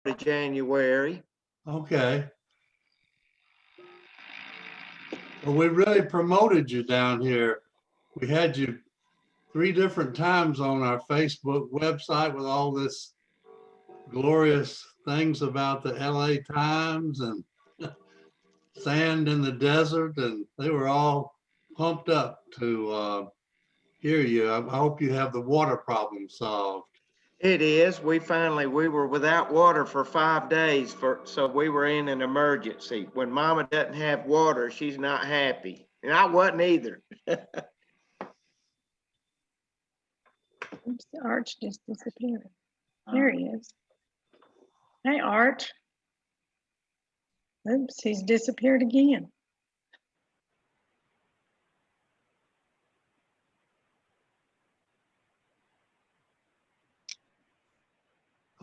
of January. Okay. Well, we really promoted you down here. We had you 3 different times on our Facebook website with all this glorious things about the LA Times and sand in the desert, and they were all pumped up to hear you. I hope you have the water problem solved. It is. We were without water for 5 days so we were in an emergency. When Mama doesn't have water, she's not happy. And I wasn't either. Oops, Arch just disappeared. There he is. Hey, Arch. Oops, he's disappeared again.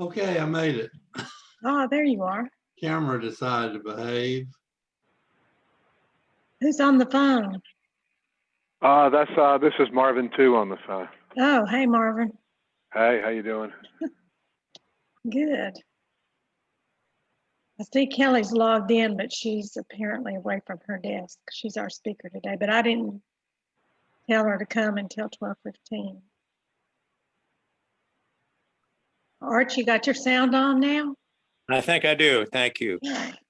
Okay, I made it. Oh, there you are. Camera decided to behave. Who's on the phone? This is Marvin too on the phone. Oh, hey, Marvin. Hey, how you doing? Good. I see Kelly's logged in, but she's apparently away from her desk. She's our speaker today, but I didn't tell her to come until 12:15. Arch, you got your sound on now? I think I do. Thank you.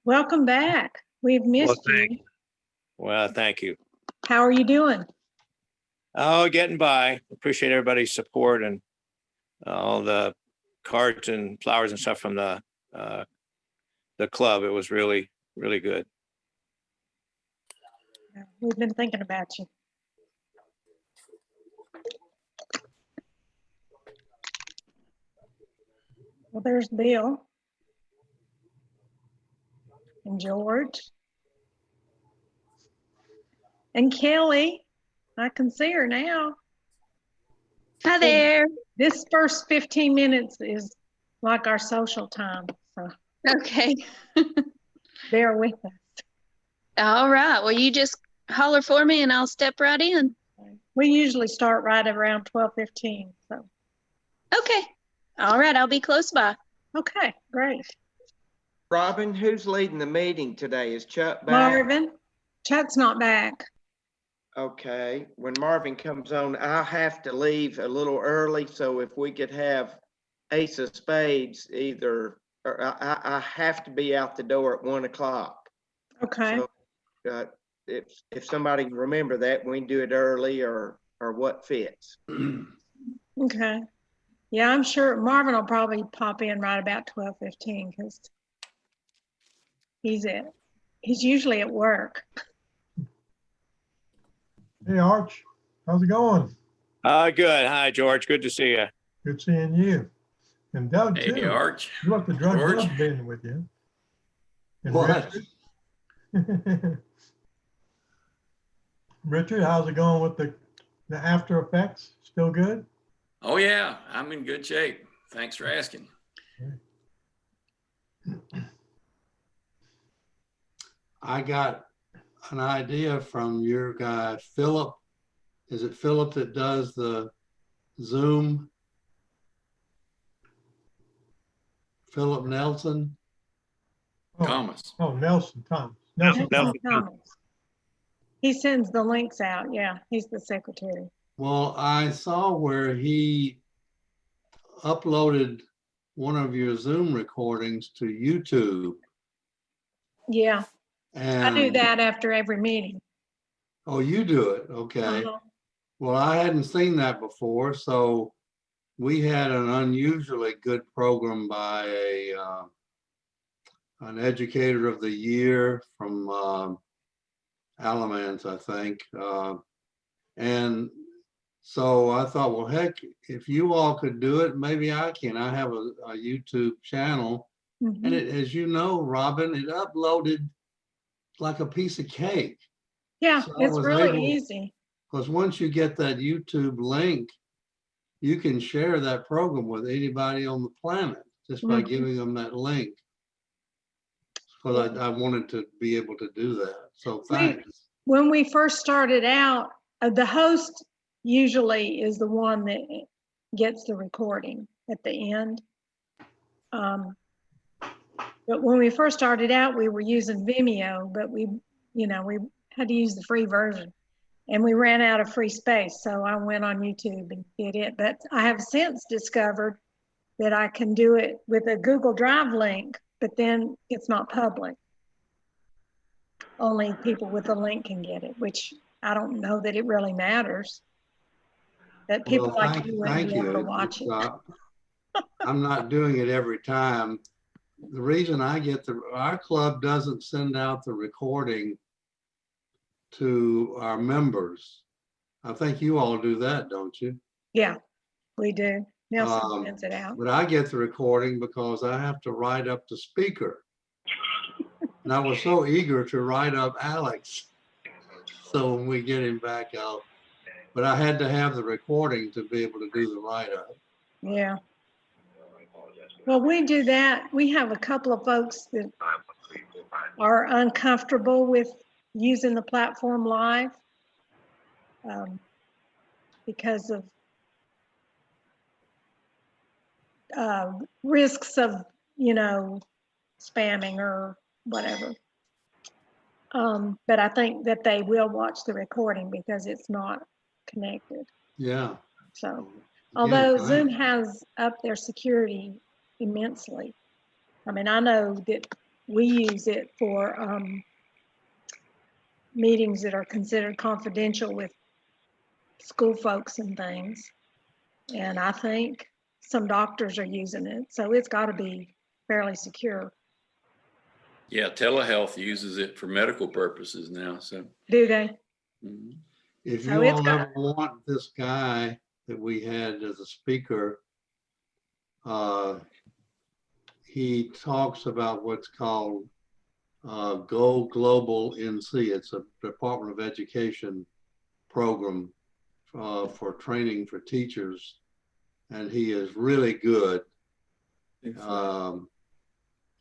Welcome back. We've missed you. Well, thank you. How are you doing? Oh, getting by. Appreciate everybody's support and all the cards and flowers and stuff from the club. It was really, really good. We've been thinking about you. Well, there's Bill and George and Kelly. I can see her now. Hi there. This first 15 minutes is like our social time, so Okay. bear with us. All right. Well, you just holler for me and I'll step right in. We usually start right around 12:15, so. Okay. All right. I'll be close by. Okay, great. Robin, who's leading the meeting today? Is Chuck back? Marvin, Chuck's not back. Okay, when Marvin comes on, I'll have to leave a little early, so if we could have Ace of Spades or I have to be out the door at 1 o'clock. Okay. So if somebody can remember that, we can do it early or what fits. Okay. Yeah, I'm sure Marvin will probably pop in right about 12:15 because he's usually at work. Hey, Arch, how's it going? Good. Hi, George. Good to see you. Good seeing you. And Doug, Hey, too. Arch. You left the drug George. Doug been with you. And What? Richard? Richard, how's it going with the after effects? Still good? Oh, yeah, I'm in good shape. Thanks for asking. I got an idea from your guy, Philip. Is it Philip that does the Zoom? Thomas. Oh, Nelson Thomas. Nelson Thomas. Thomas. He sends the links out. Yeah, he's the secretary. Well, I saw where he uploaded one of your Zoom recordings to YouTube. Yeah, And I do that after every meeting. Oh, you do it. Okay. Uh-huh. Well, I hadn't seen that before, so we had an unusually good program by an educator of the year from Alamance, I think. And so I thought, well, heck, if you all could do it, maybe I can. I have a YouTube channel. Mhm. And it, as you know, Robin, it uploaded like a piece of cake. Yeah, So I it's was really able- easy. Because once you get that YouTube link, you can share that program with anybody on the planet just by Mhm. giving them that link. Because I wanted to be able to do that. So thanks. When we first started out, the host usually is the one that gets the recording at the end. But when we first started out, we were using Vimeo, but we had to use the free version. And we ran out of free space, so I went on YouTube and did it. But I have since discovered that I can do it with a Google Drive link, but then it's not public. Only people with a link can get it, which I don't know that it really matters. That people Well, like you wouldn't thank be able to you. watch it. I'm not doing it every time. The reason I get our club doesn't send out the recording to our members. I think you all do that, don't you? Yeah, we do. Nelson sends it out. But I get the recording because I have to write up the speaker. And I was so eager to write up Alex. So when we get him back out, but I had to have the recording to be able to do the write-up. Yeah. Well, we do that. We have a couple of folks that are uncomfortable with using the platform live because of risks of, spamming or whatever. But I think that they will watch the recording because it's not connected. Yeah. So, Again, although Zoom has upped their security immensely. I mean, I know that we use it for meetings that are considered confidential with school folks and things. And I think some doctors are using it. So it's got to be fairly secure. Yeah, telehealth uses it for medical purposes now, so. Do they? Mhm. If So you it's all got- ever want this guy that we had as a speaker, he talks about what's called Go Global NC. It's a Department of Education program for training for teachers, and he is really good.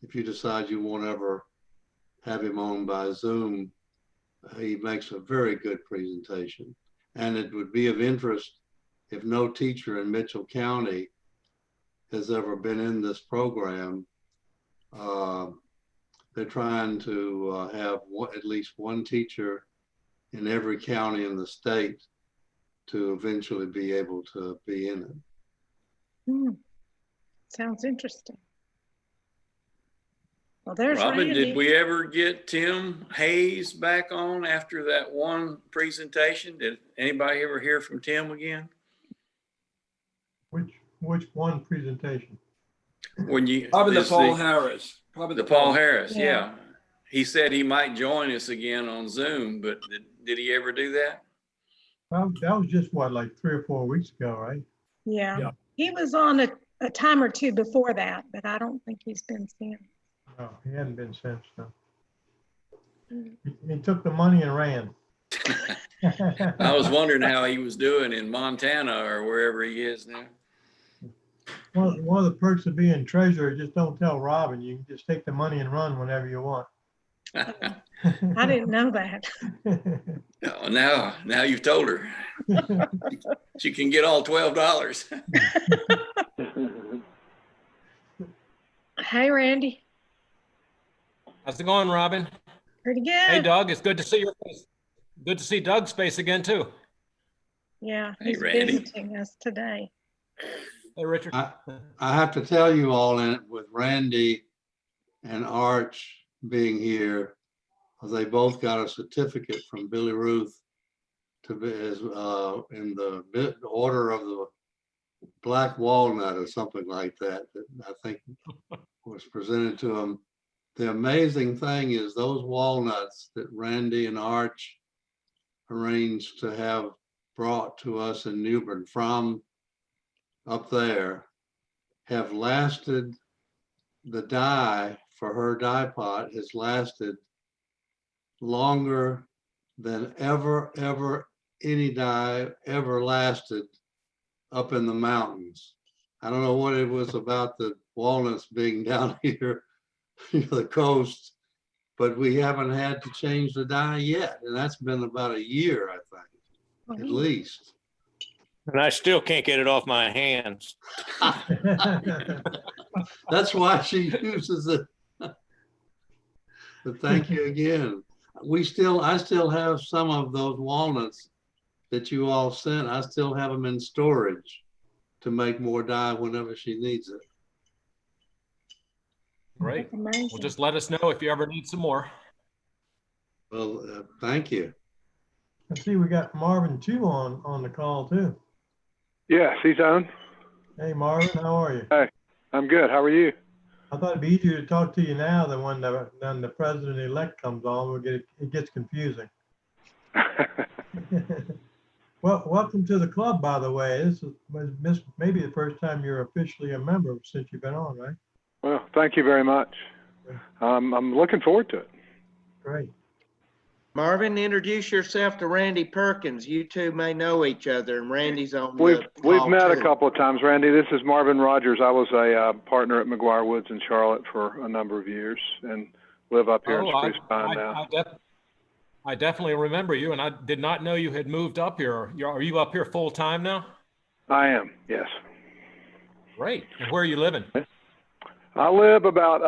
If you decide you won't ever have him on by Zoom, he makes a very good presentation. And it would be of interest if no teacher in Mitchell County has ever been in this program. They're trying to have at least one teacher in every county in the state to eventually be able to be in it. Sounds interesting. Well, there's Robin, Randy. did we ever get Tim Hayes back on after that one presentation? Did anybody ever hear from Tim again? Which one presentation? When you Probably the this- Paul Harris. Probably The Paul Harris, Yeah. yeah. He said he might join us again on Zoom, but did he ever do that? Well, that was just what, like 3 or 4 weeks ago, right? Yeah. Yeah. He was on a time or two before that, but I don't think he's been since. No, he hadn't been since, no. He took the money and ran. I was wondering how he was doing in Montana or wherever he is now. One of the perks of being treasurer, just don't tell Robin. You can just take the money and run whenever you want. I didn't know that. Oh, now you've told her. She can get all $12. Hey, Randy. How's it going, Robin? Pretty good. Hey, Doug. It's good to see your face. Good to see Doug's face again, too. Yeah, Hey, he's Randy. visiting us today. Hey, Richard. I have to tell you all in it with Randy and Arch being here, they both got a certificate from Billy Ruth to be as in the order of the Black Walnut or something like that, that I think was presented to them. The amazing thing is those walnuts that Randy and Arch arranged to have brought to us in New Bern from up there have lasted, the dye for her dye pot has lasted longer than ever any dye ever lasted up in the mountains. I don't know what it was about the walnuts being down here, the coast, but we haven't had to change the dye yet. And that's been about a year, I think, at least. And I still can't get it off my hands. That's why she uses it. But thank you again. I still have some of those walnuts that you all sent. I still have them in storage to make more dye whenever she needs it. Great. That's amazing. Well, just let us know if you ever need some more. Well, thank you. I see we got Marvin too on the call too. Yes, he's on. Hey Marvin, how are you? I'm good. How are you? I thought it'd be easier to talk to you now than when the president-elect comes on. It gets confusing. Well, welcome to the club, by the way. This is maybe the first time you're officially a member since you've been on, right? Well, thank you very much. I'm looking forward to it. Great. Marvin, introduce yourself to Randy Perkins. You two may know each other, and Randy's on We've the call met a too. couple of times, Randy. This is Marvin Rogers. I was a partner at McGuire Woods in Charlotte for a number of years and live up here in Spruce Pine now. I definitely remember you, and I did not know you had moved up here. Are you up here full time now? I am, yes. Great. And where are you living? I live about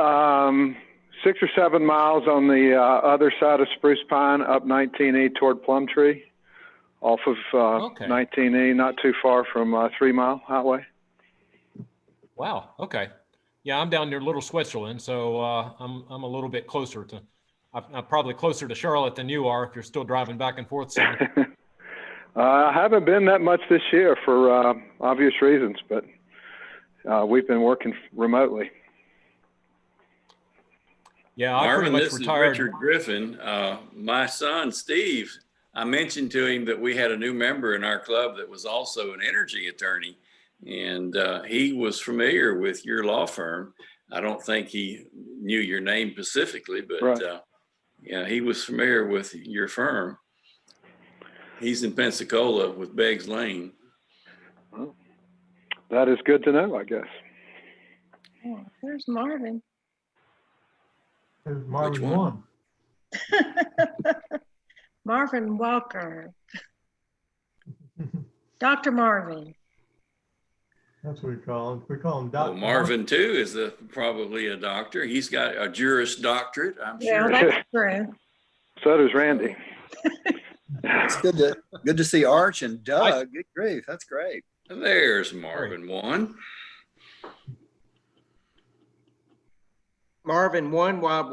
6 or 7 miles on the other side of Spruce Pine, up 19E toward Plumtree, off of 19E, not too far from 3 Mile Highway. Wow. Okay. Yeah, I'm down near Little Switzerland, so I'm a little bit closer to. I'm probably closer to Charlotte than you are if you're still driving back and forth. I haven't been that much this year for obvious reasons, but we've been working remotely. Yeah, I Marvin, pretty much this retired. is Richard Griffin. My son, Steve, I mentioned to him that we had a new member in our club that was also an energy attorney, and he was familiar with your law firm. I don't think he knew your name specifically, but right. Yeah, he was familiar with your firm. He's in Pensacola with Beggs Lane. Well, that is good to know, I guess. Oh, there's Marvin. There's Marvin one? one. Marvin Walker. Dr. Marvin. That's what we call him. We call him Well, Dr. Marvin too is probably a doctor. He's got a Juris Doctorate, I'm Yeah, sure. that's true. So does Randy. It's good to see Arch and Doug. Good grief, that's great. There's Marvin one. Marvin, while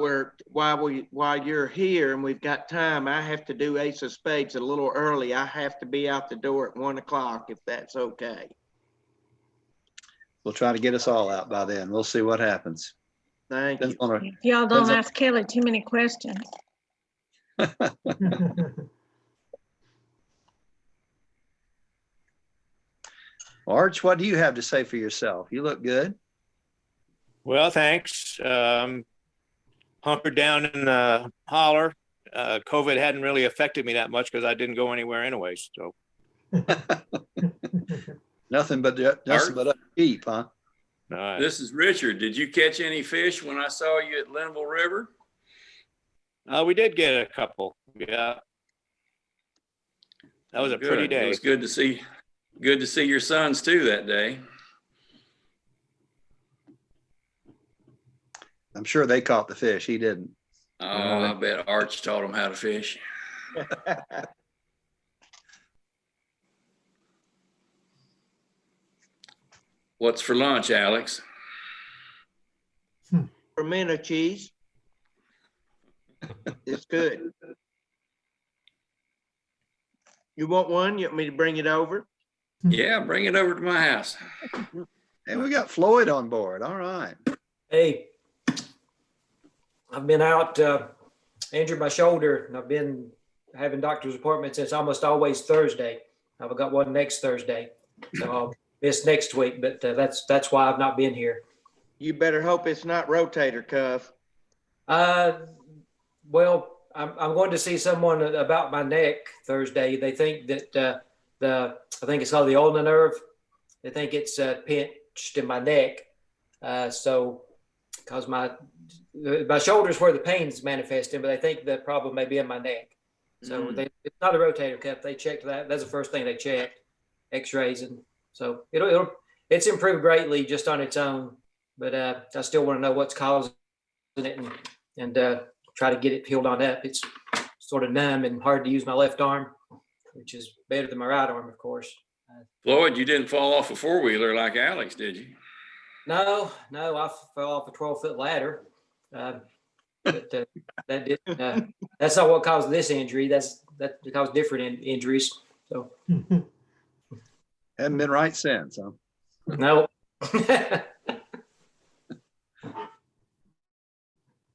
you're here and we've got time, I have to do Ace of Spades a little early. I have to be out the door at 1 o'clock if that's okay. We'll try to get us all out by then. We'll see what happens. Thank you. If y'all don't ask Kelly too many questions. Arch, what do you have to say for yourself? You look good. Well, thanks. Hunkered down in the holler. COVID hadn't really affected me that much because I didn't go anywhere anyways. So Nothing but upkeep, huh? all right. This is Richard. Did you catch any fish when I saw you at Linville River? We did get a couple. Yeah. That was a pretty day. It was good to see your sons too that day. I'm sure they caught the fish. He didn't. Oh, I bet Arch taught them how to fish. What's for lunch, Alex? Pimento cheese. It's good. You want one? You want me to bring it over? Yeah, bring it over to my house. Hey, we got Floyd on board. All right. Hey, I've been out, injured my shoulder, and I've been having doctor's appointments since almost always Thursday. I've got one next Thursday, so I'll miss next week, but that's why I've not been here. You better hope it's not rotator cuff. Well, I'm going to see someone about my neck Thursday. They think that I think it's called the ulnar nerve. They think it's pinched in my neck. So, because my shoulder's where the pain's manifesting, but they think the problem may be in my neck. So it's not a rotator cuff. They checked that. That's the first thing they checked, X-rays, and so it's improved greatly just on its own. But I still want to know what's causing it, and try to get it healed on up. It's sort of numb and hard to use my left arm, which is better than my right arm, of course. Floyd, you didn't fall off a four-wheeler like Alex, did you? No, I fell off a 12-foot ladder. But that didn't. That's not what caused this injury. That caused different injuries. So Hadn't been right since, huh? no.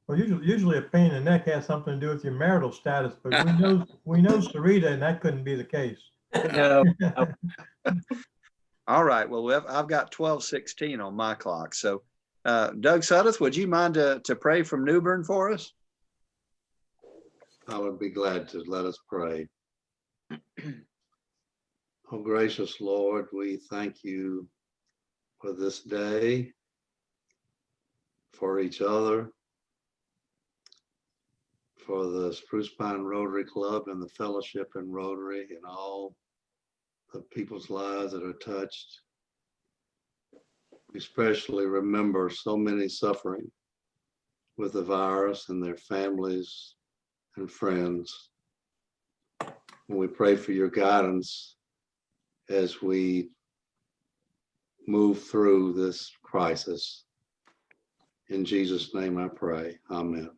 Well, usually a pain in the neck has something to do with your marital status, but we know Sarita, and that couldn't be the case. No. All right. Well, I've got 12:16 on my clock. So, Doug Suddeth, would you mind to pray from New Bern for us? I would be glad to. Let us pray. Oh, gracious Lord, we thank you for this day, for each other, for the Spruce Pine Rotary Club and the fellowship in Rotary and all the people's lives that are touched. We especially remember so many suffering with the virus and their families and friends. And we pray for your guidance as we move through this crisis. In Jesus' name I pray. Amen.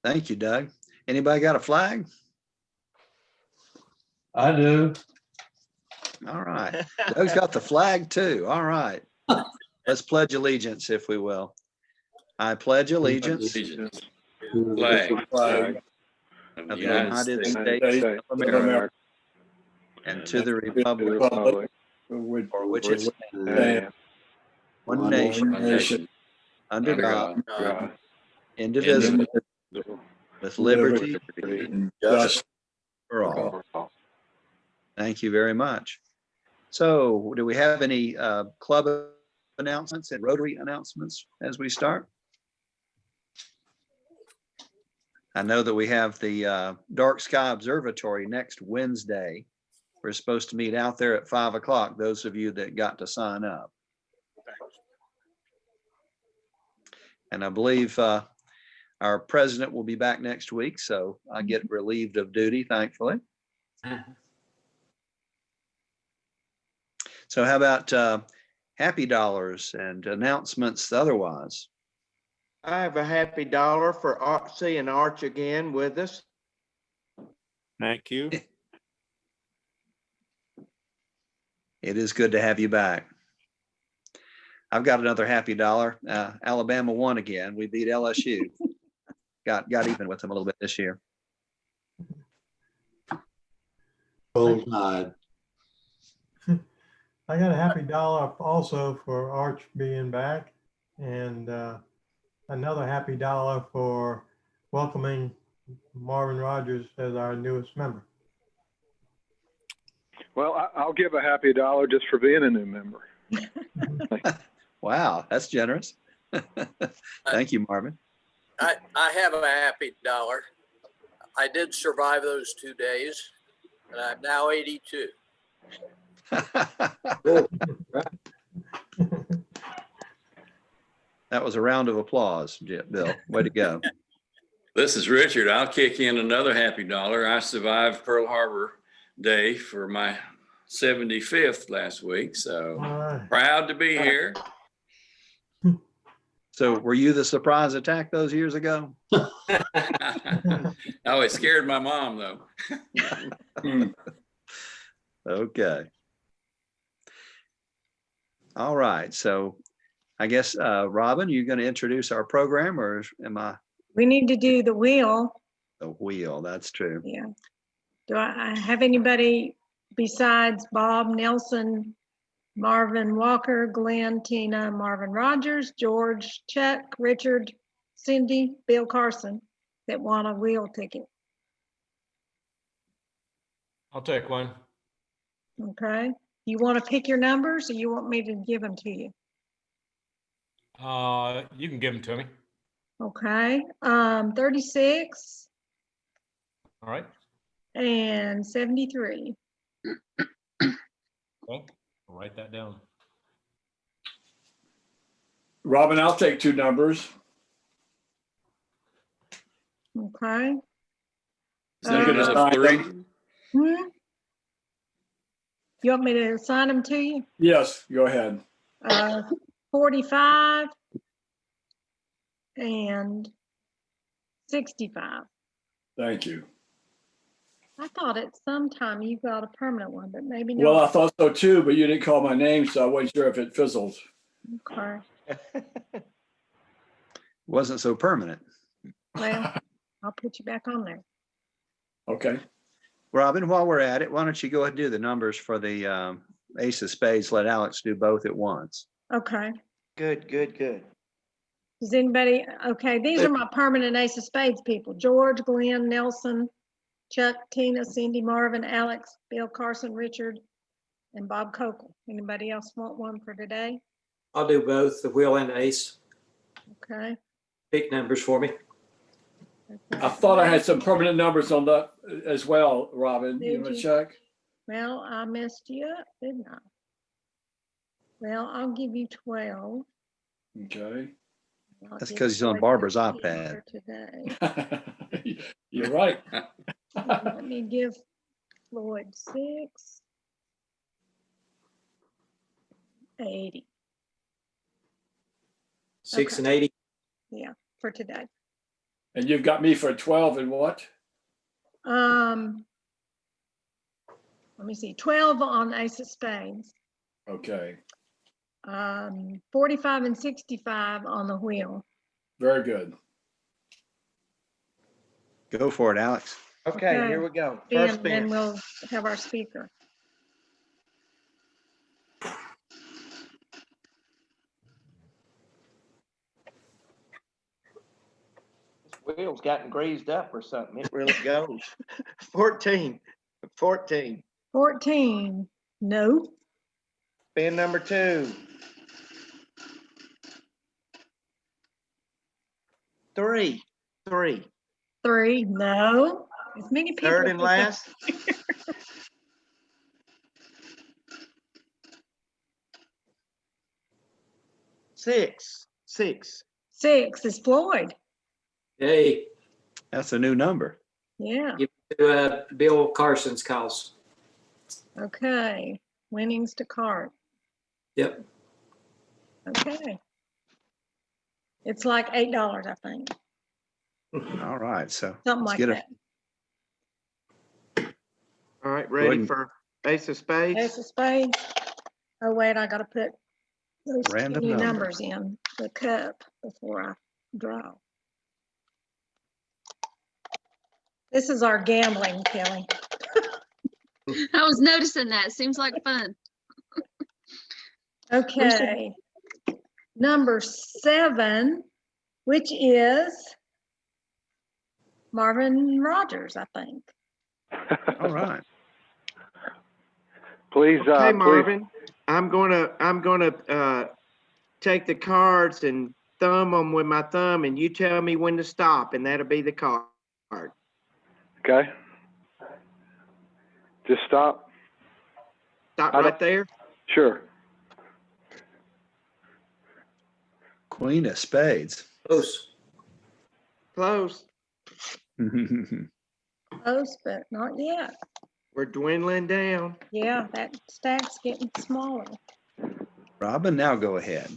Thank you, Doug. Anybody got a flag? I do. All right. Doug's got the flag too. All right. Let's pledge allegiance, if we will. I pledge allegiance Flag of the United States of America and to the republic for which it stands, one nation, under God, indivisible, with liberty and justice for all. Thank you very much. So, do we have any club announcements and Rotary announcements as we start? I know that we have the Dark Sky Observatory next Wednesday. We're supposed to meet out there at 5 o'clock, those of you that got to sign up. And I believe our president will be back next week, so I get relieved of duty, thankfully. So how about happy dollars and announcements otherwise? I have a happy dollar for seeing Arch again with us. Thank you. It is good to have you back. I've got another happy dollar. Alabama won again. We beat LSU. Got even with them a little bit this year. Cold Tide. I got a happy dollar also for Arch being back, and another happy dollar for welcoming Marvin Rogers as our newest member. Well, I'll give a happy dollar just for being a new member. Wow, that's generous. Thank you, Marvin. I have a happy dollar. I did survive those 2 days, and I'm now 82. That was a round of applause, Bill. Way to go. This is Richard. I'll kick in another happy dollar. I survived Pearl Harbor Day for my 75th last week, so proud to be here. So were you the surprise attack those years ago? Oh, it scared my mom though. Okay. All right. So I guess, Robin, you're going to introduce our program, or am I? We need to do the wheel. The wheel, that's true. Yeah. Do I have anybody besides Bob, Nelson, Marvin Walker, Glenn, Tina, Marvin Rogers, George, Chuck, Richard, Cindy, Bill Carson that want a wheel ticket? I'll take one. Okay. You want to pick your numbers, or you want me to give them to you? You can give them to me. Okay. 36. All right. And 73. Okay. I'll write that down. Robin, I'll take two numbers. Okay. Is that good to Another sign three. them? Hmm? You want me to assign them to you? Yes, go ahead. 45 and 65. Thank you. I thought at some time you got a permanent one, but maybe Well, I not. thought so too, but you didn't call my name, so I wasn't sure if it fizzled. Okay. Wasn't so permanent. Well, I'll put you back on there. Okay. Robin, while we're at it, why don't you go ahead and do the numbers for the ace of spades? Let Alex do both at once. Okay. Good, good, good. Does anybody, okay, these are my permanent ace of spades people. George, Glenn, Nelson, Chuck, Tina, Cindy, Marvin, Alex, Bill, Carson, Richard, and Bob Cokel. Anybody else want one for today? I'll do both, the wheel and the ace. Okay. Pick numbers for me. I thought I had some permanent numbers on that as well, Robin. You Did want to you? check? Well, I messed you up, didn't I? Well, I'll give you 12. Okay. That's because he's on Barbara's iPad. Today. You're right. Let me give Floyd 6. 80. 6 Okay. and 80. Yeah, for today. And you've got me for 12 and what? Let me see, 12 on ace of spades. Okay. 45 and 65 on the wheel. Very good. Go for it, Alex. Okay, here we go. Ben, First then spin. we'll have our speaker. This wheel's gotten greased up or something. It really goes. 14. 14. 14. No. Spin number 2. 3. 3. 3. No. As many people. Third and last. 6. 6. 6 is Floyd. Hey. That's a new number. Yeah. Give it to Bill Carson's calls. Okay. Winnings to cart. Yep. Okay. It's like $8, I think. All right. So Something like that. All right, ready for ace of spades? Ace of spades. Oh, wait, I got to put those Random skinny number. numbers in the cup before I draw. This is our gambling, Kelly. I was noticing that. Seems like fun. Okay. Number 7, which is Marvin Rogers, I think. All right. Please, Okay, please. Marvin. I'm gonna take the cards and thumb them with my thumb, and you tell me when to stop, and that'll be the card. Okay. Just stop. Stop right there. Sure. Queen of spades. Close. Close. Close, but not yet. We're dwindling down. Yeah, that stack's getting smaller. Robin, now go ahead.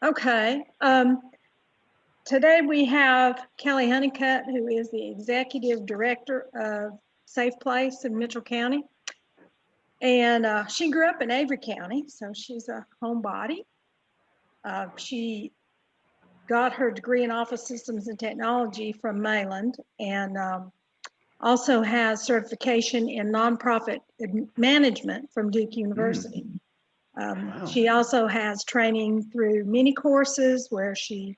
Okay. Today we have Kelly Honeycutt, who is the executive director of Safe Place in Mitchell County. And she grew up in Avery County, so she's a homebody. She got her degree in Office Systems and Technology from Mayland, and also has certification in nonprofit management from Duke University. Wow. She also has training through many courses where she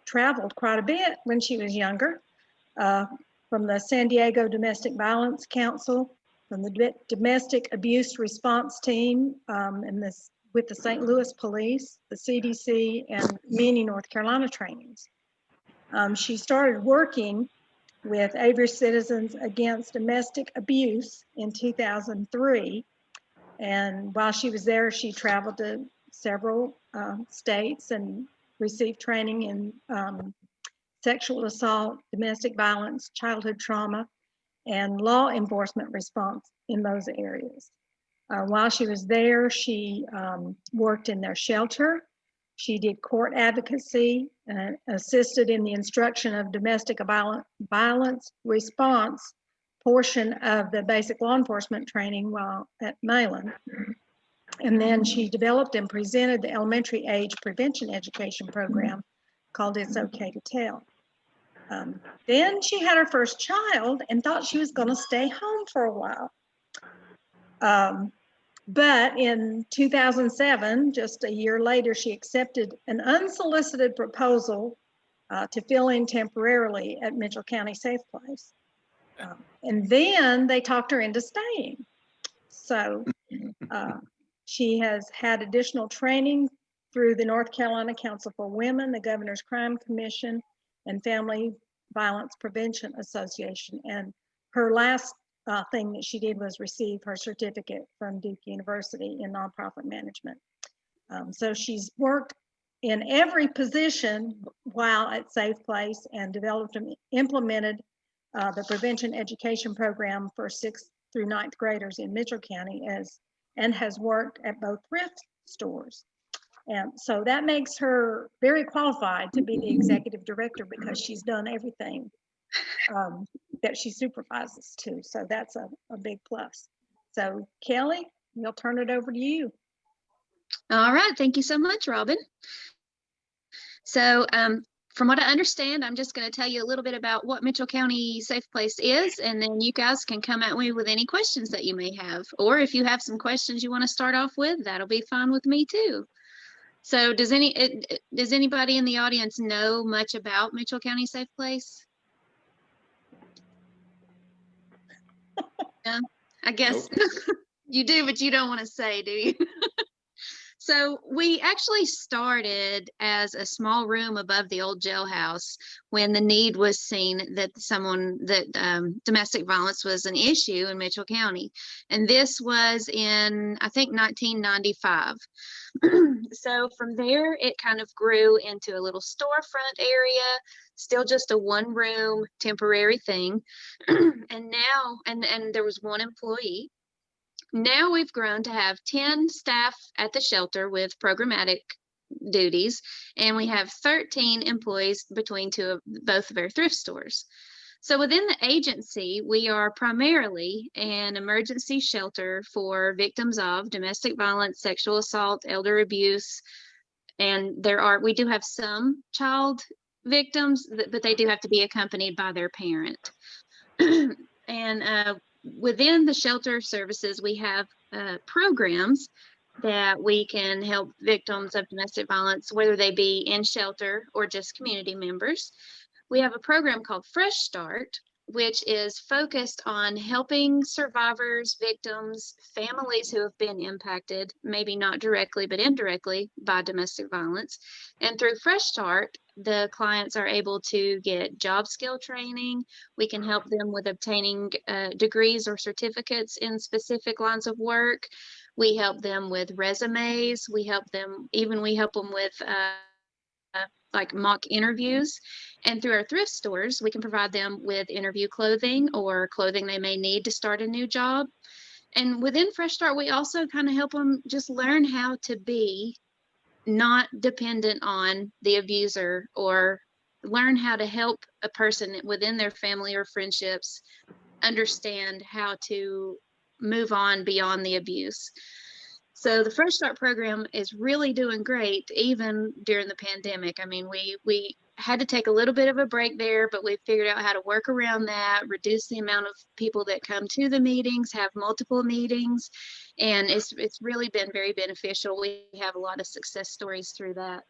traveled quite a bit when she was younger, from the San Diego Domestic Violence Council, from the Domestic Abuse Response Team, and this with the St. Louis Police, the CDC, and many North Carolina trainings. She started working with Avery Citizens Against Domestic Abuse in 2003. And while she was there, she traveled to several states and received training in sexual assault, domestic violence, childhood trauma, and law enforcement response in those areas. While she was there, she worked in their shelter. She did court advocacy, assisted in the instruction of domestic violence response portion of the basic law enforcement training while at Malin. And then she developed and presented the elementary age prevention education program called It's Okay to Tell. Then she had her first child and thought she was going to stay home for a while. But in 2007, just a year later, she accepted an unsolicited proposal to fill in temporarily at Mitchell County Safe Place. And then they talked her into staying. So she has had additional training through the North Carolina Council for Women, the Governor's Crime Commission, and Family Violence Prevention Association. And her last thing that she did was receive her certificate from Duke University in nonprofit management. So she's worked in every position while at Safe Place and developed and implemented the prevention education program for 6th through 9th graders in Mitchell County and has worked at both thrift stores. And so that makes her very qualified to be the executive director because she's done everything that she supervises to. So that's a big plus. So Kelly, we'll turn it over to you. All right. Thank you so much, Robin. So from what I understand, I'm just going to tell you a little bit about what Mitchell County Safe Place is, and then you guys can come at me with any questions that you may have. Or if you have some questions you want to start off with, that'll be fine with me too. So does anybody in the audience know much about Mitchell County Safe Place? Yeah, I guess you do, but you don't want to say, do you? So we actually started as a small room above the old jailhouse when the need was seen that domestic violence was an issue in Mitchell County. And this was in, I think, 1995. So from there, it kind of grew into a little storefront area, still just a one room temporary thing. And now, and there was one employee. Now we've grown to have 10 staff at the shelter with programmatic duties, and we have 13 employees between both of our thrift stores. So within the agency, we are primarily an emergency shelter for victims of domestic violence, sexual assault, elder abuse, and we do have some child victims, but they do have to be accompanied by their parent. And within the shelter services, we have programs that we can help victims of domestic violence, whether they be in shelter or just community members. We have a program called Fresh Start, which is focused on helping survivors, victims, families who have been impacted, maybe not directly, but indirectly by domestic violence. And through Fresh Start, the clients are able to get job skill training. We can help them with obtaining degrees or certificates in specific lines of work. We help them with resumes. We help them with like mock interviews. And through our thrift stores, we can provide them with interview clothing or clothing they may need to start a new job. And within Fresh Start, we also kind of help them just learn how to be not dependent on the abuser, or learn how to help a person within their family or friendships understand how to move on beyond the abuse. So the Fresh Start program is really doing great, even during the pandemic. I mean, we had to take a little bit of a break there, but we figured out how to work around that, reduce the amount of people that come to the meetings, have multiple meetings, and it's really been very beneficial. We have a lot of success stories through that.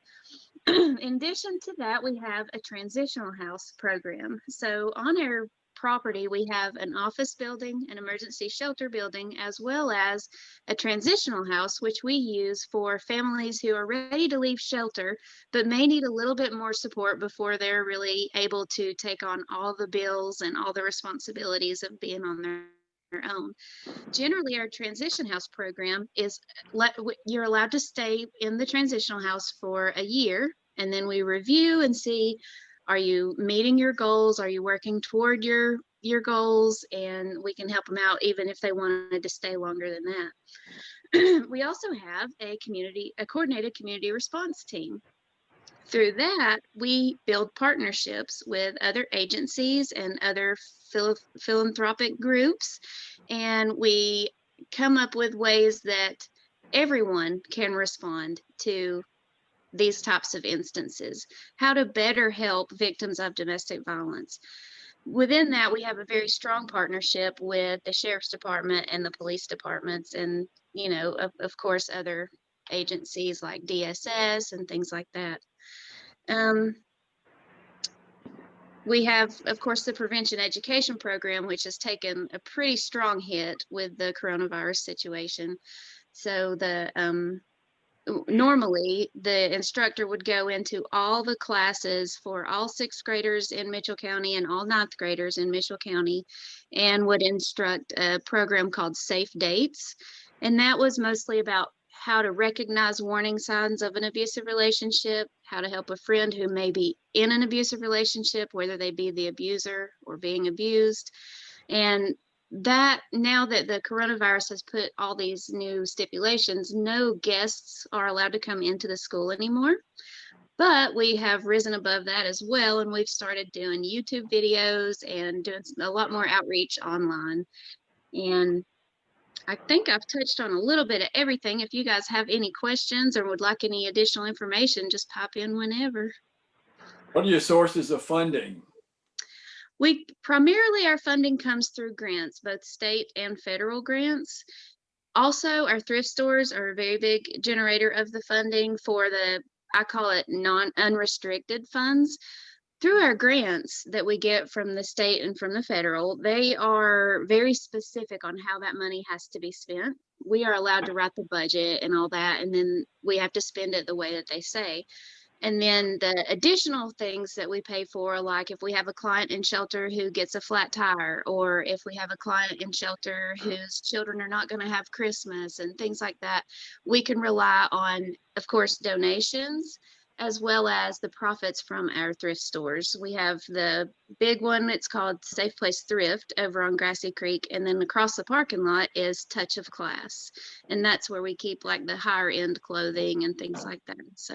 In addition to that, we have a transitional house program. So on our property, we have an office building, an emergency shelter building, as well as a transitional house, which we use for families who are ready to leave shelter, but may need a little bit more support before they're really able to take on all the bills and all the responsibilities of being on their own. Generally, our transition house program is you're allowed to stay in the transitional house for a year, and then we review and see, are you meeting your goals? Are you working toward your goals? And we can help them out even if they wanted to stay longer than that. We also have a coordinated community response team. Through that, we build partnerships with other agencies and other philanthropic groups, and we come up with ways that everyone can respond to these types of instances, how to better help victims of domestic violence. Within that, we have a very strong partnership with the Sheriff's Department and the police departments, and, you know, of course, other agencies like DSS and things like that. We have, of course, the prevention education program, which has taken a pretty strong hit with the coronavirus situation. So normally the instructor would go into all the classes for all 6th graders in Mitchell County and all 9th graders in Mitchell County, and would instruct a program called Safe Dates. And that was mostly about how to recognize warning signs of an abusive relationship, how to help a friend who may be in an abusive relationship, whether they be the abuser or being abused. And that, now that the coronavirus has put all these new stipulations, no guests are allowed to come into the school anymore. But we have risen above that as well, and we've started doing YouTube videos and doing a lot more outreach online. And I think I've touched on a little bit of everything. If you guys have any questions or would like any additional information, just pop in whenever. What are your sources of funding? We primarily, our funding comes through grants, both state and federal grants. Also, our thrift stores are a very big generator of the funding for the, I call it unrestricted funds. Through our grants that we get from the state and from the federal, they are very specific on how that money has to be spent. We are allowed to write the budget and all that, and then we have to spend it the way that they say. And then the additional things that we pay for, like if we have a client in shelter who gets a flat tire, or if we have a client in shelter whose children are not going to have Christmas and things like that, we can rely on, of course, donations, as well as the profits from our thrift stores. We have the big one, it's called Safe Place Thrift over on Grassy Creek. And then across the parking lot is Touch of Class. And that's where we keep like the higher end clothing and things like that. So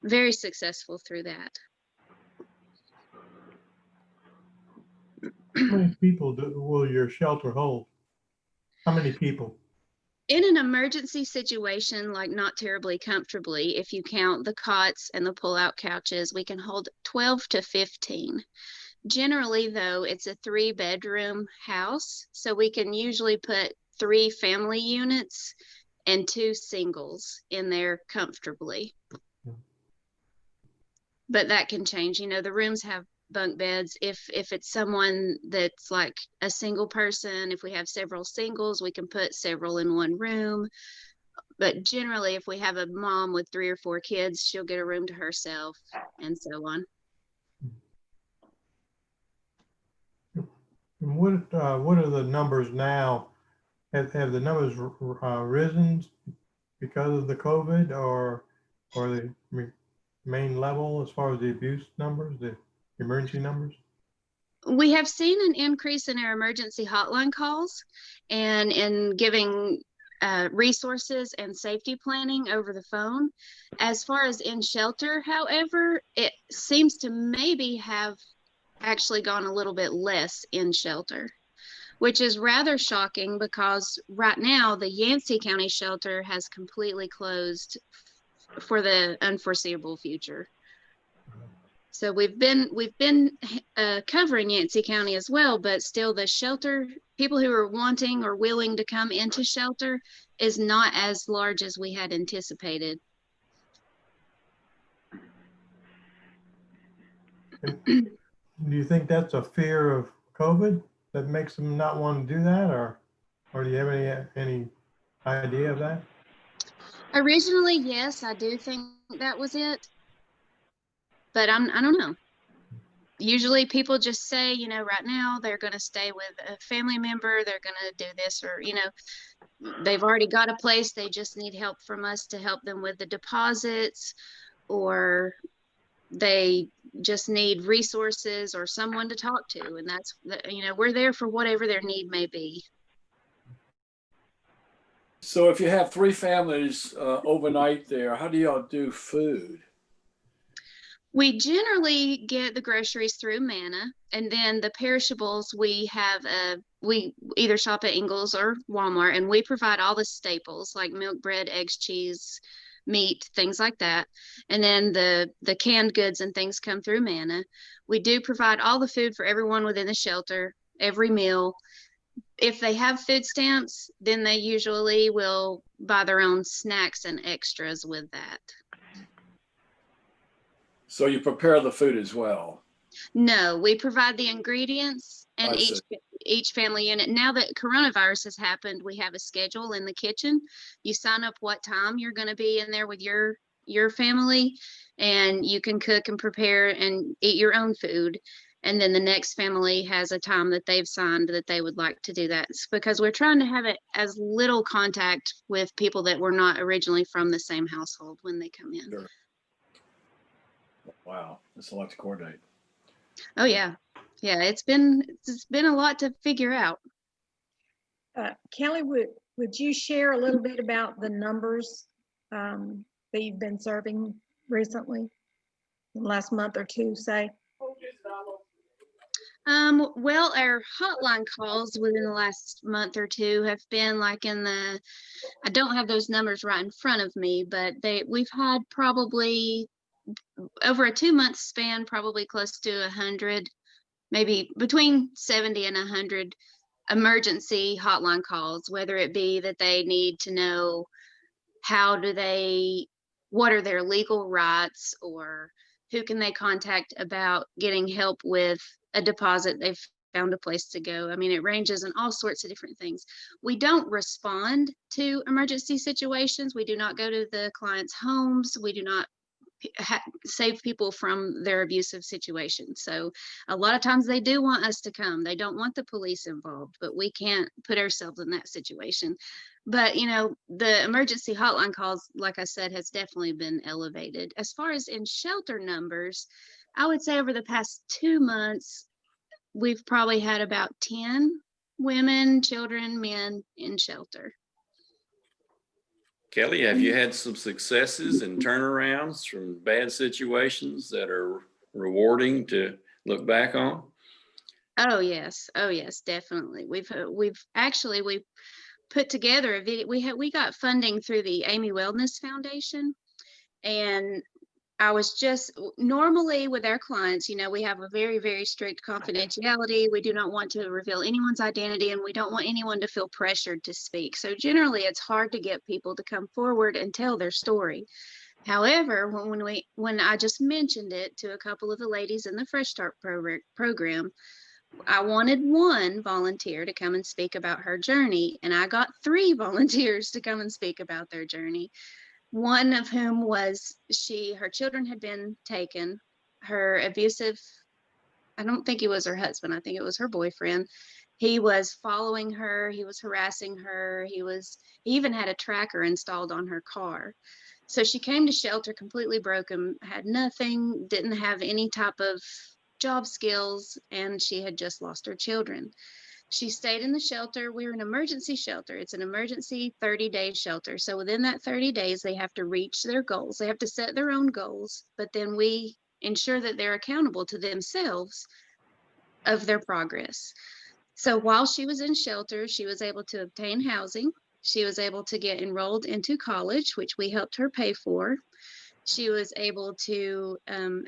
very successful through that. How many people will your shelter hold? How many people? In an emergency situation, like not terribly comfortably, if you count the cots and the pull-out couches, we can hold 12 to 15. Generally, though, it's a 3-bedroom house, so we can usually put 3 family units and 2 singles in there comfortably. But that can change. You know, the rooms have bunk beds. If it's someone that's like a single person, if we have several singles, we can put several in one room. But generally, if we have a mom with 3 or 4 kids, she'll get a room to herself, and so on. What are the numbers now? Have the numbers risen because of the COVID, or the main level as far as the abuse numbers, the emergency numbers? We have seen an increase in our emergency hotline calls and in giving resources and safety planning over the phone. As far as in shelter, however, it seems to maybe have actually gone a little bit less in shelter, which is rather shocking because right now the Yancey County shelter has completely closed for the unforeseeable future. So we've been covering Yancey County as well, but still the shelter, people who are wanting or willing to come into shelter is not as large as we had anticipated. Do you think that's a fear of COVID that makes them not want to do that, or do you have any idea of that? Originally, yes, I do think that was it, but I don't know. Usually people just say, you know, right now they're going to stay with a family member, they're going to do this, or, you know, they've already got a place, they just need help from us to help them with the deposits, or they just need resources or someone to talk to. And that's, you know, we're there for whatever their need may be. So if you have 3 families overnight there, how do y'all do food? We generally get the groceries through Manna, and then the perishables we have we either shop at Ingles or Walmart, and we provide all the staples like milk, bread, eggs, cheese, meat, things like that. And then the canned goods and things come through Manna. We do provide all the food for everyone within the shelter, every meal. If they have food stamps, then they usually will buy their own snacks and extras with that. So you prepare the food as well? No, we provide the ingredients, and each family unit. Now that coronavirus has happened, we have a schedule in the kitchen. You sign up what time you're going to be in there with your family, and you can cook and prepare and eat your own food. And then the next family has a time that they've signed that they would like to do that. It's because we're trying to have it as little contact with people that were not originally from the same household when they come in. Sure. Wow, that's a lot to coordinate. Oh yeah, yeah. It's been a lot to figure out. Kelly, would you share a little bit about the numbers that you've been serving recently, the last month or two, say? Well, our hotline calls within the last month or two have been like I don't have those numbers right in front of me, but we've had probably over a 2-month span, probably close to 100, maybe between 70 and 100 emergency hotline calls, whether it be that they need to know what are their legal rights, or who can they contact about getting help with a deposit they've found a place to go. I mean, it ranges in all sorts of different things. We don't respond to emergency situations. We do not go to the clients' homes. We do not save people from their abusive situations. So a lot of times they do want us to come. They don't want the police involved, but we can't put ourselves in that situation. But you know, the emergency hotline calls, like I said, has definitely been elevated. As far as in shelter numbers, I would say over the past 2 months, we've probably had about 10 women, children, men in shelter. Kelly, have you had some successes and turnarounds from bad situations that are rewarding to look back on? Oh yes, definitely. We've put together a video. We got funding through the Amy Wellness Foundation, and I was just normally with our clients, you know, we have a very, very strict confidentiality. We do not want to reveal anyone's identity, and we don't want anyone to feel pressured to speak. So generally it's hard to get people to come forward and tell their story. However, when I just mentioned it to a couple of the ladies in the Fresh Start program, I wanted one volunteer to come and speak about her journey, and I got 3 volunteers to come and speak about their journey. One of whom was her children had been taken. Her abusive, I don't think it was her husband, I think it was her boyfriend. He was following her, he was harassing her, he even had a tracker installed on her car. So she came to shelter completely broken, had nothing, didn't have any type of job skills, and she had just lost her children. She stayed in the shelter. We're an emergency shelter. It's an emergency 30-day shelter. So within that 30 days, they have to reach their goals. They have to set their own goals, but then we ensure that they're accountable to themselves of their progress. So while she was in shelter, she was able to obtain housing. She was able to get enrolled into college, which we helped her pay for. She was able to,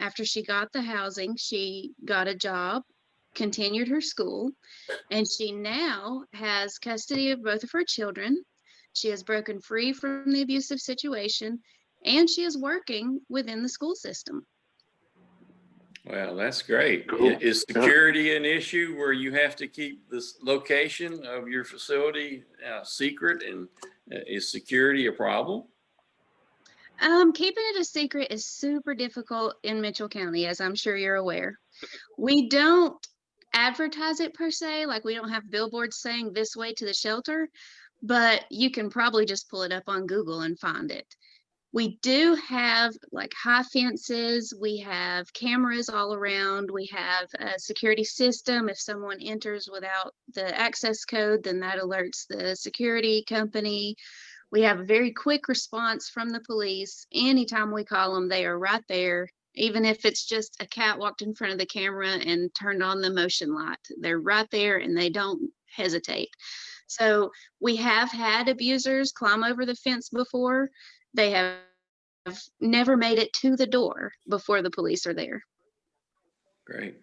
after she got the housing, she got a job, continued her school, and she now has custody of both of her children. She has broken free from the abusive situation, and she is working within the school system. Well, that's great. Cool. Is security an issue where you have to keep this location of your facility secret, and is security a problem? Keeping it a secret is super difficult in Mitchell County, as I'm sure you're aware. We don't advertise it per se, like we don't have billboards saying this way to the shelter, but you can probably just pull it up on Google and find it. We do have like high fences. We have cameras all around. We have a security system. If someone enters without the access code, then that alerts the security company. We have a very quick response from the police. Anytime we call them, they are right there. Even if it's just a cat walked in front of the camera and turned on the motion light, they're right there and they don't hesitate. So we have had abusers climb over the fence before. They have never made it to the door before the police are there. Great.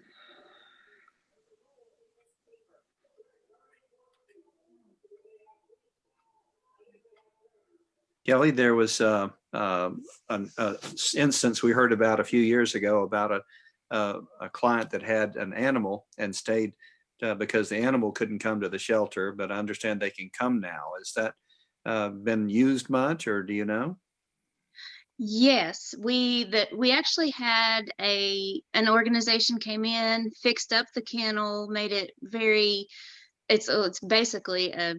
Kelly, there was an instance we heard about a few years ago about a client that had an animal and stayed because the animal couldn't come to the shelter, but I understand they can come now. Has that been used much, or do you know? Yes, we actually had an organization came in, fixed up the kennel, made it very, it's basically a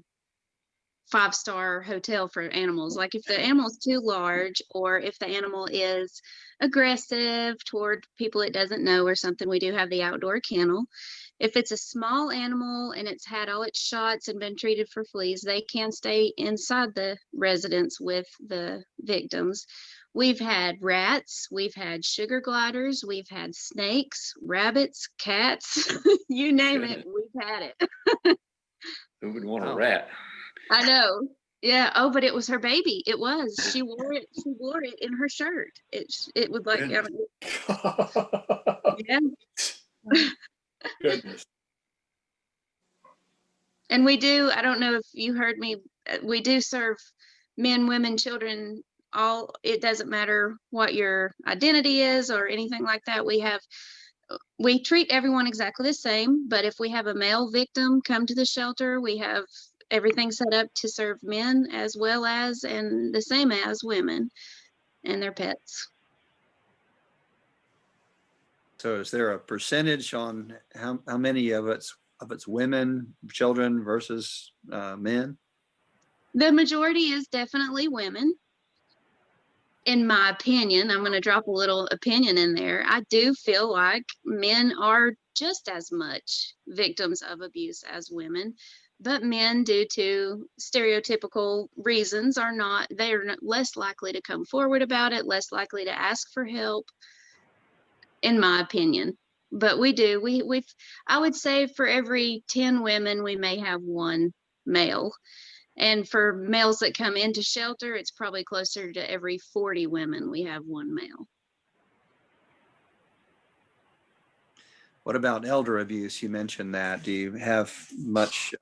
5-star hotel for animals. Like if the animal's too large, or if the animal is aggressive toward people it doesn't know or something, we do have the outdoor kennel. If it's a small animal and it's had all its shots and been treated for fleas, they can stay inside the residence with the victims. We've had rats, we've had sugar gliders, we've had snakes, rabbits, cats, you name it, we've had it. Who would want a rat? I know. Yeah. Oh, but it was her baby. It was. She wore it. She wore it in her shirt. It would like. I mean, yeah. Goodness. And we do. I don't know if you heard me. We do serve men, women, children. All. It doesn't matter what your identity is or anything like that. We treat everyone exactly the same. But if we have a male victim come to the shelter, we have everything set up to serve men as well as and the same as women and their pets. So is there a percentage on how many of it's women, children versus men? The majority is definitely women. In my opinion, I'm going to drop a little opinion in there. I do feel like men are just as much victims of abuse as women. But men, due to stereotypical reasons, they are less likely to come forward about it, less likely to ask for help, in my opinion. But we do. I would say for every 10 women, we may have one male. And for males that come into shelter, it's probably closer to every 40 women, we have one male. What about elder abuse? You mentioned that. Do you have much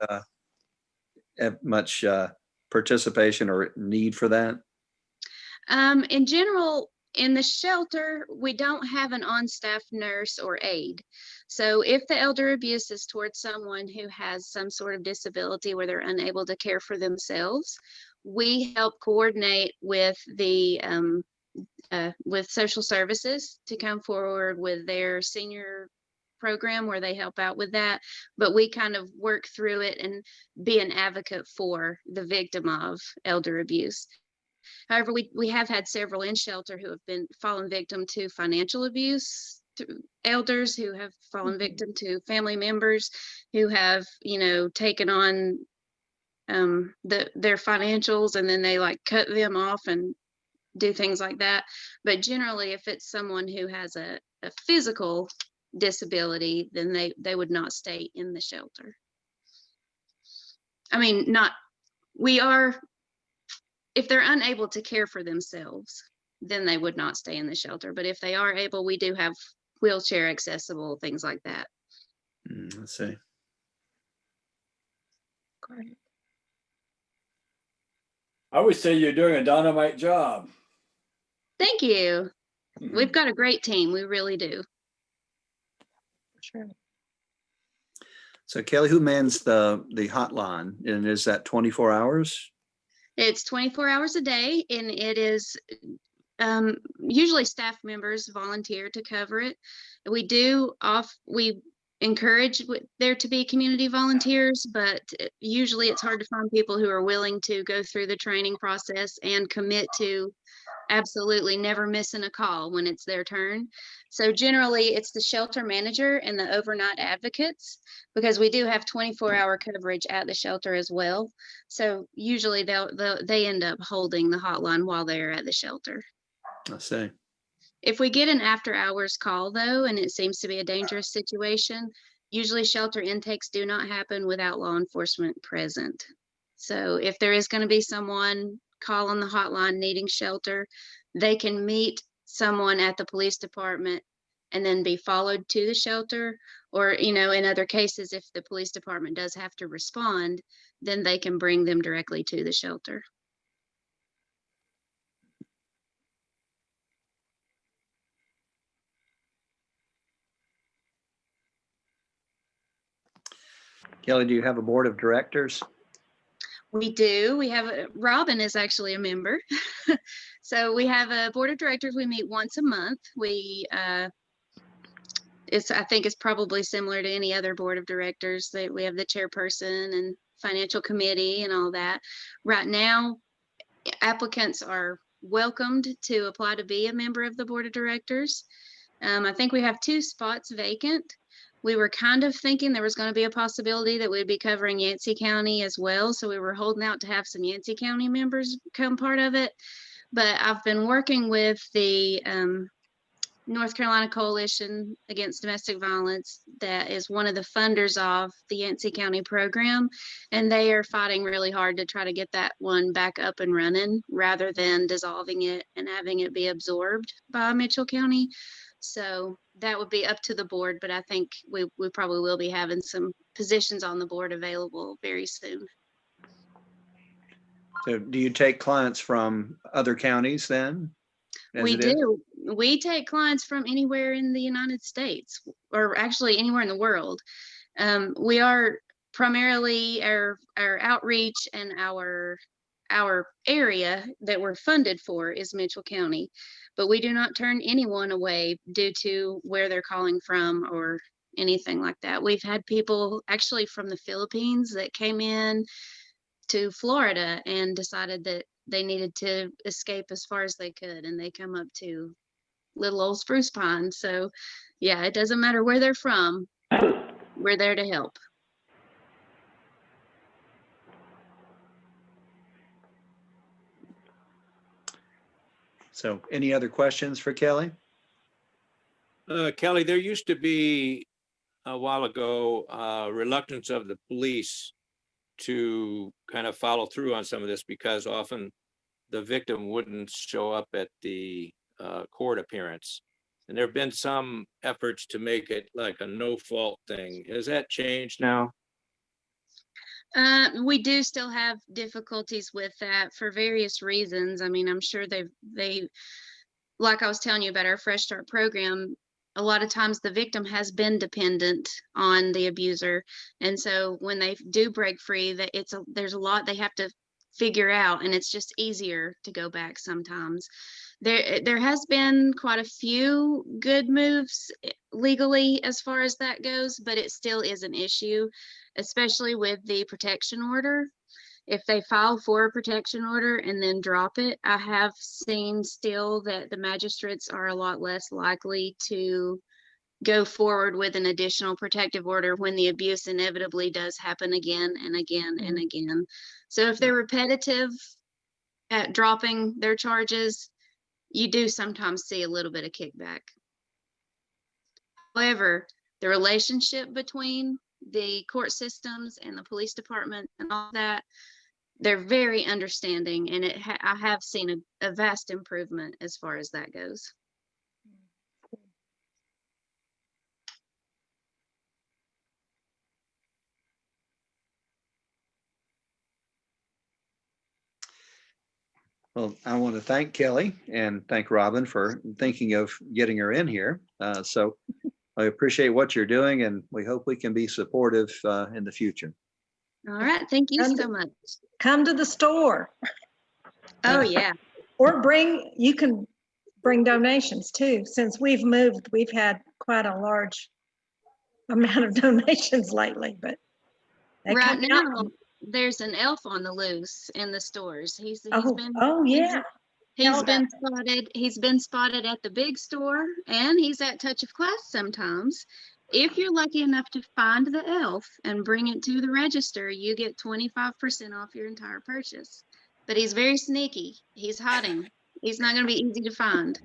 participation or need for that? In general, in the shelter, we don't have an on-staff nurse or aide. So if the elder abuse is towards someone who has some sort of disability where they're unable to care for themselves, we help coordinate with with social services to come forward with their senior program where they help out with that. But we kind of work through it and be an advocate for the victim of elder abuse. However, we have had several in shelter who have been fallen victim to financial abuse, to elders who have fallen victim to family members who have, taken on their financials, and then they like cut them off and do things like that. But generally, if it's someone who has a physical disability, then they would not stay in the shelter. I mean, if they're unable to care for themselves, then they would not stay in the shelter. But if they are able, we do have wheelchair accessible, things like that. Let's see. Great. I would say you're doing a dynamite job. Thank you. We've got a great team. We really do. Sure. So Kelly, who mans the hotline, and is that 24 hours? It's 24 hours a day, and it is usually staff members volunteer to cover it. We encourage there to be community volunteers, but usually it's hard to find people who are willing to go through the training process and commit to absolutely never missing a call when it's their turn. So generally it's the shelter manager and the overnight advocates, because we do have 24-hour coverage at the shelter as well. So usually they end up holding the hotline while they're at the shelter. I see. If we get an after hours call though, and it seems to be a dangerous situation, usually shelter intakes do not happen without law enforcement present. So if there is going to be someone call on the hotline needing shelter, they can meet someone at the police department and then be followed to the shelter. Or, in other cases, if the police department does have to respond, then they can bring them directly to the shelter. Kelly, do you have a board of directors? We do. We have Robin is actually a member. So we have a board of directors. We meet once a month. I think it's probably similar to any other board of directors. That we have the chairperson and financial committee and all that. Right now, applicants are welcomed to apply to be a member of the board of directors. I think we have 2 spots vacant. We were kind of thinking there was going to be a possibility that we'd be covering Yancey County as well. So we were holding out to have some Yancey County members become part of it. But I've been working with the North Carolina Coalition Against Domestic Violence, that is one of the funders of the Yancey County program. And they are fighting really hard to try to get that one back up and running rather than dissolving it and having it be absorbed by Mitchell County. So that would be up to the board, but I think we probably will be having some positions on the board available very soon. So do you take clients from other counties then? We do. We take clients from anywhere in the United States, or actually anywhere in the world. We are primarily our outreach and our area that we're funded for is Mitchell County, but we do not turn anyone away due to where they're calling from or anything like that. We've had people actually from the Philippines that came in to Florida and decided that they needed to escape as far as they could, and they come up to little old Spruce Pine. So yeah, it doesn't matter where they're from, we're there to help. So any other questions for Kelly? Kelly, there used to be a while ago reluctance of the police to kind of follow through on some of this because often the victim wouldn't show up at the court appearance. And there have been some efforts to make it like a no fault thing. Has that changed now? We do still have difficulties with that for various reasons. I mean, I'm sure they, like I was telling you about our Fresh Start program, a lot of times the victim has been dependent on the abuser. And so when they do break free, there's a lot they have to figure out, and it's just easier to go back sometimes. There has been quite a few good moves legally as far as that goes, but it still is an issue, especially with the protection order. If they file for a protection order and then drop it, I have seen still that the magistrates are a lot less likely to go forward with an additional protective order when the abuse inevitably does happen again and again and again. So if they're repetitive at dropping their charges, you do sometimes see a little bit of kickback. However, the relationship between the court systems and the police department and all that, they're very understanding, and I have seen a vast improvement as far as that goes. Well, I want to thank Kelly and thank Robin for thinking of getting her in here. So I appreciate what you're doing, and we hope we can be supportive in the future. All right. Thank you so much. Come to the store. Oh, yeah. Or you can bring donations too. Since we've moved, we've had quite a large amount of donations lately, but right now there's an elf on the loose in the stores. He's been yeah. He's been spotted at the big store, and he's at Touch of Class sometimes. If you're lucky enough to find the elf and bring it to the register, you get 25% off your entire purchase. But he's very sneaky. He's hiding. He's not going to be easy to find.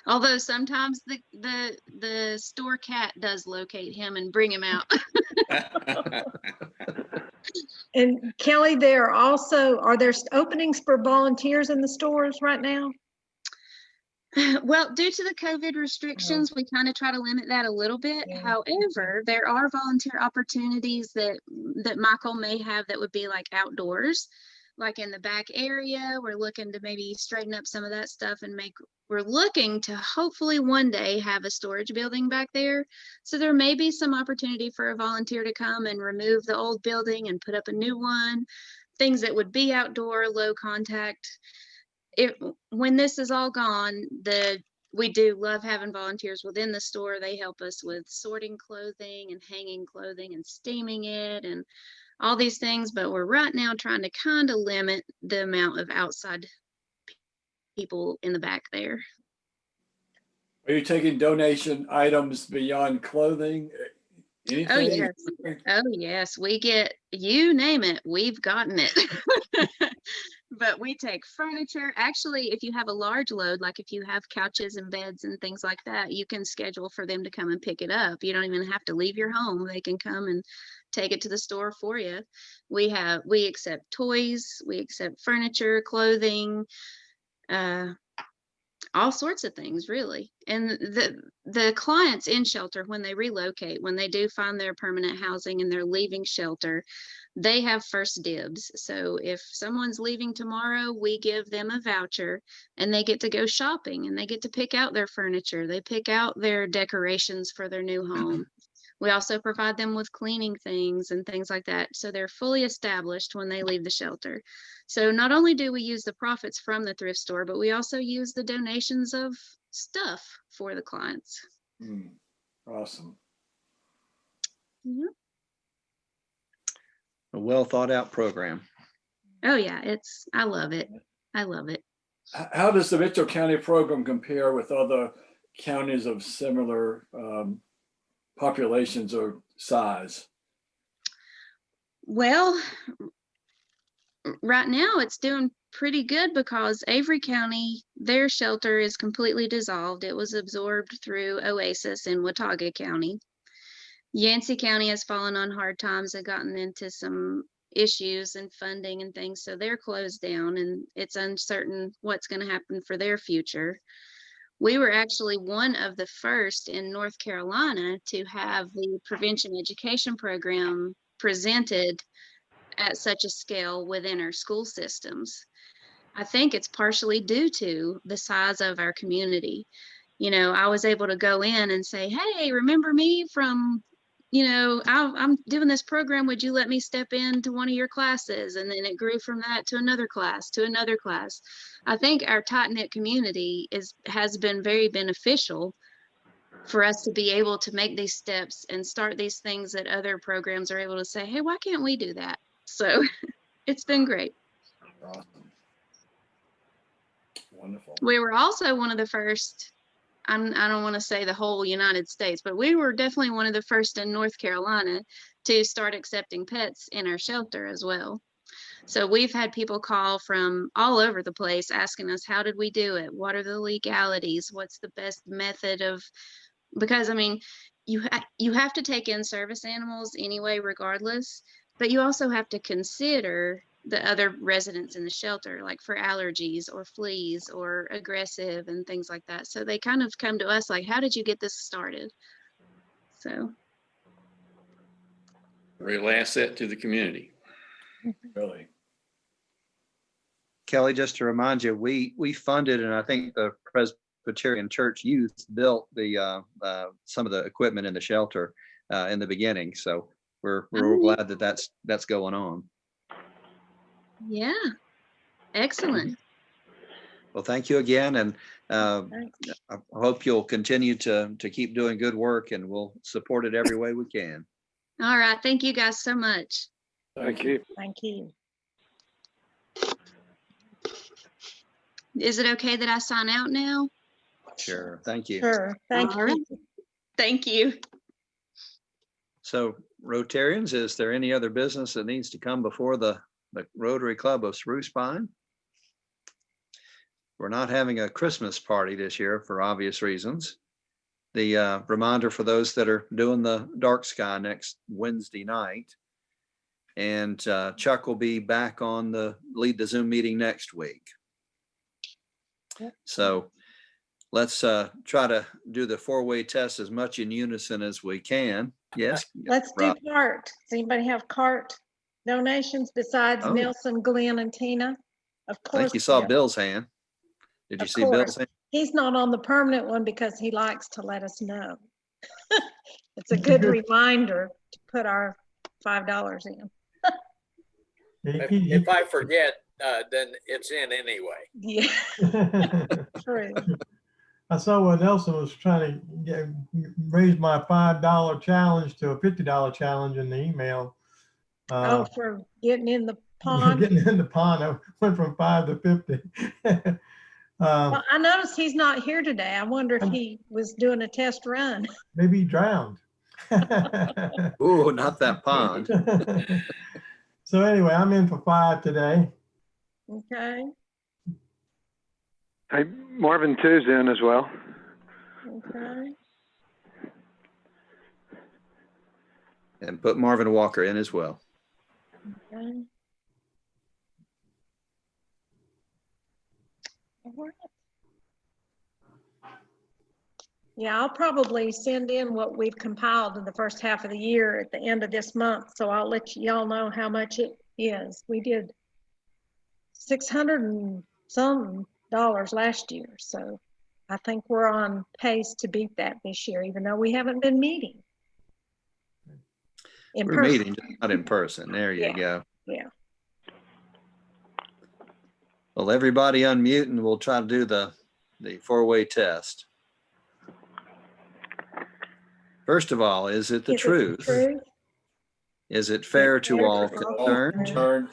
Although sometimes the store cat does locate him and bring him out. And Kelly, are there openings for volunteers in the stores right now? Well, due to the COVID restrictions, we kind of try to limit that a little bit. Yeah. However, there are volunteer opportunities that Michael may have that would be like outdoors, like in the back area. We're looking to maybe straighten up some of that stuff and we're looking to hopefully one day have a storage building back there. So there may be some opportunity for a volunteer to come and remove the old building and put up a new one, things that would be outdoor, low contact. When this is all gone, we do love having volunteers within the store. They help us with sorting clothing and hanging clothing and steaming it and all these things. But we're right now trying to kind of limit the amount of outside people in the back there. Are you taking donation items beyond clothing? Anything? Oh yes. Oh yes. We get, you name it, we've gotten it. But we take furniture. Actually, if you have a large load, like if you have couches and beds and things like that, you can schedule for them to come and pick it up. You don't even have to leave your home. They can come and take it to the store for you. We accept toys, we accept furniture, clothing, all sorts of things, really. And the clients in shelter, when they relocate, when they do find their permanent housing and they're leaving shelter, they have first dibs. So if someone's leaving tomorrow, we give them a voucher and they get to go shopping and they get to pick out their furniture. They pick out their decorations for their new home. We also provide them with cleaning things and things like that. So they're fully established when they leave the shelter. So not only do we use the profits from the thrift store, but we also use the donations of stuff for the clients. Awesome. Yeah. A well thought out program. Oh yeah, I love it. I love it. How does the Mitchell County program compare with other counties of similar populations or size? Well, right now it's doing pretty good because Avery County, their shelter is completely dissolved. It was absorbed through Oasis in Watauga County. Yancey County has fallen on hard times and gotten into some issues and funding and things, so they're closed down and it's uncertain what's going to happen for their future. We were actually one of the first in North Carolina to have the prevention education program presented at such a scale within our school systems. I think it's partially due to the size of our community. You know, I was able to go in and say, hey, remember me from, you know, I'm doing this program. Would you let me step into one of your classes? And then it grew from that to another class, to another class. I think our tight-knit community has been very beneficial for us to be able to make these steps and start these things that other programs are able to say, hey, why can't we do that? So it's been great. Awesome. Wonderful. We were also one of the first, I don't want to say the whole United States, but we were definitely one of the first in North Carolina to start accepting pets in our shelter as well. So we've had people call from all over the place asking us, how did we do it? What are the legalities? What's the best method of, because I mean, you have to take in service animals anyway, regardless, but you also have to consider the other residents in the shelter, like for allergies or fleas or aggressive and things like that. So they kind of come to us like, how did you get this started? So. Real asset to the community. Really. Kelly, just to remind you, we funded, and I think the Presbyterian Church Youth built the some of the equipment in the shelter in the beginning. So we're glad that that's going on. Yeah, excellent. Well, thank you again, and I hope you'll continue to keep doing good work, and we'll support it every way we can. All right, thank you guys so much. Thank you. Thank you. Is it okay that I sign out now? Sure. Thank you. Sure, thank All right. you. Thank you. So Rotarians, is there any other business that needs to come before the Rotary Club of Spruce Pine? We're not having a Christmas party this year for obvious reasons. The reminder for those that are doing the dark sky next Wednesday night. And Chuck will be back on lead the Zoom meeting next week. Yep. So let's try to do the 4-way test as much in unison as we can. Yes. Let's do Rob. cart. Does anybody have cart donations besides Oh. Nelson, Glenn, and Tina? Of I course. think you saw Bill. Bill's hand. Did you Of see Bill's course. hand? He's not on the permanent one because he likes to let us know. It's a good reminder to put our $5 in. If I forget, then it's in anyway. Yeah, true. I saw where Nelson was trying to raise my $5 challenge to a $50 challenge in the email. Oh, for getting in the pond? Getting in the pond, I went from 5 to 50. Well, I noticed he's not here today. I wonder if he was doing a test run. Maybe he drowned. Ooh, not that pond. So anyway, I'm in for 5 today. Okay, Hey, Marvin two's in as well. okay. And put Marvin Walker in as well. Okay. All right. Yeah, I'll probably send in what we've compiled in the first half of the year at the end of this month. So I'll let y'all know how much it is. We did $600 and some last year. So I think we're on pace to beat that this year, even though we haven't been meeting. We're meeting, not in person. There you go. Yeah. Well, everybody unmute and we'll try to do the 4-way test. First of all, is it the truth? Is it fair to all concerned?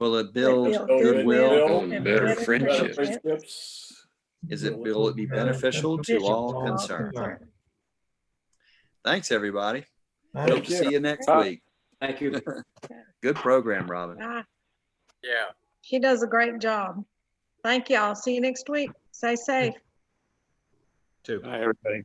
Will it build goodwill and better friendships? Will it be beneficial to all concerned? Thanks, everybody. Hope to see you next week. Thank you. Good program, Robin. Yeah. She does a great job. Thank y'all. See you next week. Stay safe. Too. Bye, everybody.